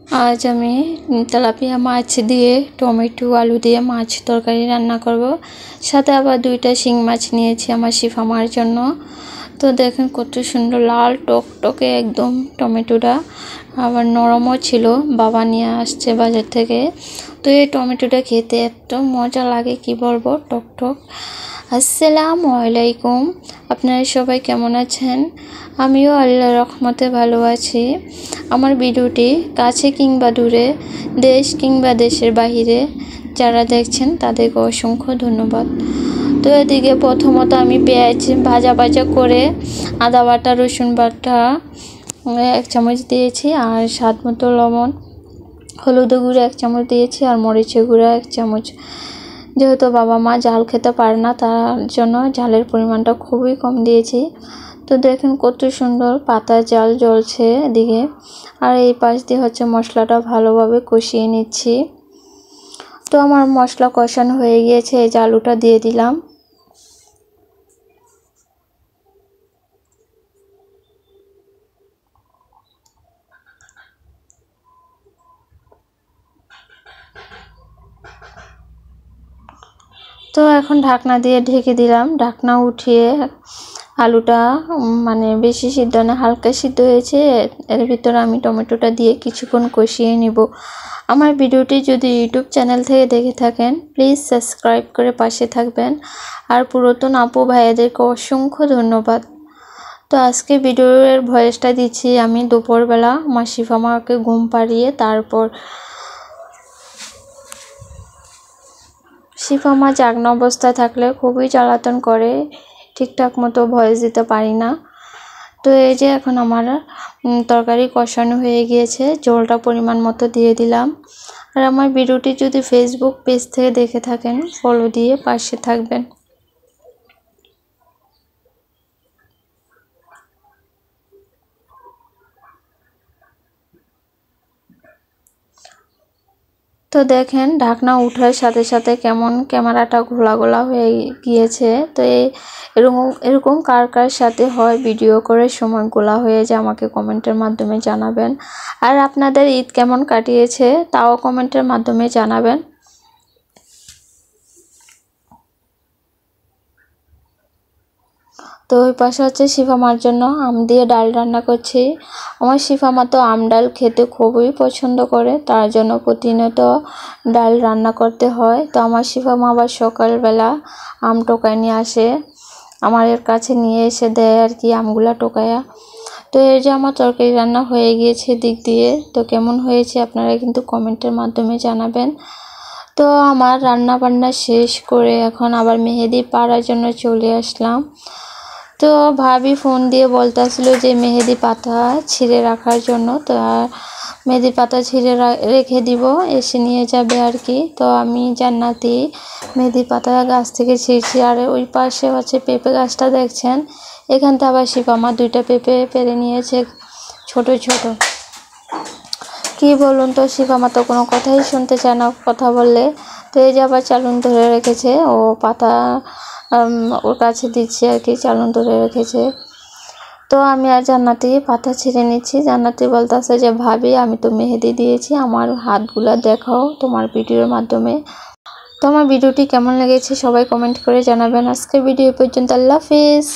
आज আমি তেলাপিয়া মাছ দিয়ে টমেটো আলু দিয়ে মাছ তরকারি রান্না করব। সাথে আবার দুইটা শিং মাছ নিয়েছি আমার শিফা মার জন্য। তো দেখেন কত সুন্দর লাল টকটকে একদম টমেটোটা, আবার নরমও ছিল, বাবা নিয়ে আসছে বাজার থেকে। তো এই টমেটোটা খেতে এত মজা লাগে কি বলবো, টকটক। আসসালামু আলাইকুম, আপনারা সবাই কেমন আছেন? আমিও আল্লাহর রহমতে ভালো আছি। আমার ভিডিওটি কাছে কিংবা দূরে, দেশ কিংবা দেশের বাহিরে যারা দেখছেন তাদেরকে অসংখ্য ধন্যবাদ। তো এদিকে প্রথমত আমি পেঁয়াজ ভাজা করে আদা বাটা রসুন বাটা 1 চামচ দিয়েছি, আর স্বাদ মতো লবণ, হলুদ গুঁড়ো 1 চামচ দিয়েছি, আর মরিচের গুঁড়ো 1 চামচ। যেহেতু বাবা মা ঝাল খেতে পারে না, তার জন্য ঝালের পরিমাণটা খুবই কম দিয়েছি। তো দেখেন কত সুন্দর পাতা জাল জ্বলছে এদিকে, আর এই পাশ দিয়ে হচ্ছে মশলাটা ভালোভাবে কষিয়ে নিচ্ছি। তো আমার মশলা কষানো হয়ে গিয়েছে, এই যে আলুটা দিয়ে দিলাম। তো এখন ঢাকনা দিয়ে ঢেকে দিলাম। ঢাকনা উঠিয়ে আলুটা মানে বেশি সিদ্ধ না, হালকা সিদ্ধ হয়েছে, এর ভিতরে আমি টমেটোটা দিয়ে কিছুক্ষণ কষিয়ে নিব। আমার ভিডিওটি যদি ইউটিউব চ্যানেল থেকে দেখে থাকেন প্লিজ সাবস্ক্রাইব করে পাশে থাকবেন, আর পুরাতন আপু ভাইয়াদেরকে অসংখ্য ধন্যবাদ। তো আজকে ভিডিওর ভয়েসটা দিচ্ছি আমি দুপুরবেলা আমার শিফা মাকে ঘুম পাড়িয়ে। তারপর শিফা মা জাগ্না অবস্থায় থাকলে খুবই জ্বালাতন করে, ঠিকঠাক মতো ভয়েস দিতে পারি না। তো এই যে এখন আমার তরকারি কষানো হয়ে গিয়েছে, ঝোলটা পরিমাণ মতো দিয়ে দিলাম। আর আমার ভিডিওটি যদি ফেসবুক পেজ থেকে দেখে থাকেন ফলো দিয়ে পাশে থাকবেন। তো দেখেন ঢাকনা উঠার সাথে সাথে কেমন ক্যামেরাটা ঘোলা হয়ে গিয়েছে। তো এরকম কার কার সাথে হয় ভিডিও করে সময় গোলা হয়ে যায় আমাকে কমেন্টের মাধ্যমে জানাবেন। আর আপনাদের ঈদ কেমন কাটিয়েছে তাও কমেন্টের মাধ্যমে জানাবেন। তো ওই পাশে হচ্ছে শিফা মার জন্য আম দিয়ে ডাল রান্না করছি। আমার শিফা মা তো আম ডাল খেতে খুবই পছন্দ করে, তার জন্য প্রতিনিয়ত ডাল রান্না করতে হয়। তো আমার শিফা মা আবার সকালবেলা আম টোকায় নিয়ে আসে, আমার এর কাছে নিয়ে এসে দেয় আর কি আমগুলা টোকায়া। তো এই যে আমার তরকারি রান্না হয়ে গিয়েছে দিক দিয়ে। তো কেমন হয়েছে আপনারা কিন্তু কমেন্টের মাধ্যমে জানাবেন। তো আমার রান্না বান্না শেষ করে এখন আবার মেহেদি পাড়ার জন্য চলে আসলাম। তো ভাবি ফোন দিয়ে বলতেছিল যে মেহেদি পাতা ছিঁড়ে রাখার জন্য, তো মেহেদি পাতা ছিঁড়ে রেখে দিব, এসে নিয়ে যাবে আর কি। তো আমি জান্নাতি মেহেদি পাতা গাছ থেকে ছিঁড়ছি। আর ওই পাশে হচ্ছে পেঁপে গাছটা দেখছেন, এখানটা আবার শিফা মা 2টা পেঁপে পেরে নিয়েছে ছোট ছোট। কি বলুন তো, শিফা মা তো কোনো কথাই শুনতে চায় না কথা বললে। তো এই যে আবার চালুন ধরে রেখেছে, ও পাতা ওর কাছে দিচ্ছি আর কি, চালন ধরে রেখেছে। তো আমি আর জান্নাতি পাতা ছিঁড়ে নিচ্ছি। জান্নাতি বলতেছে যে ভাবি আমি তো মেহেদি দিয়েছি, আমার হাতগুলা দেখাও তোমার ভিডিওর মাধ্যমে। তো আমার ভিডিওটি কেমন লেগেছে সবাই কমেন্ট করে জানাবেন। আজকের ভিডিও পর্যন্ত, আল্লাহ হাফেজ।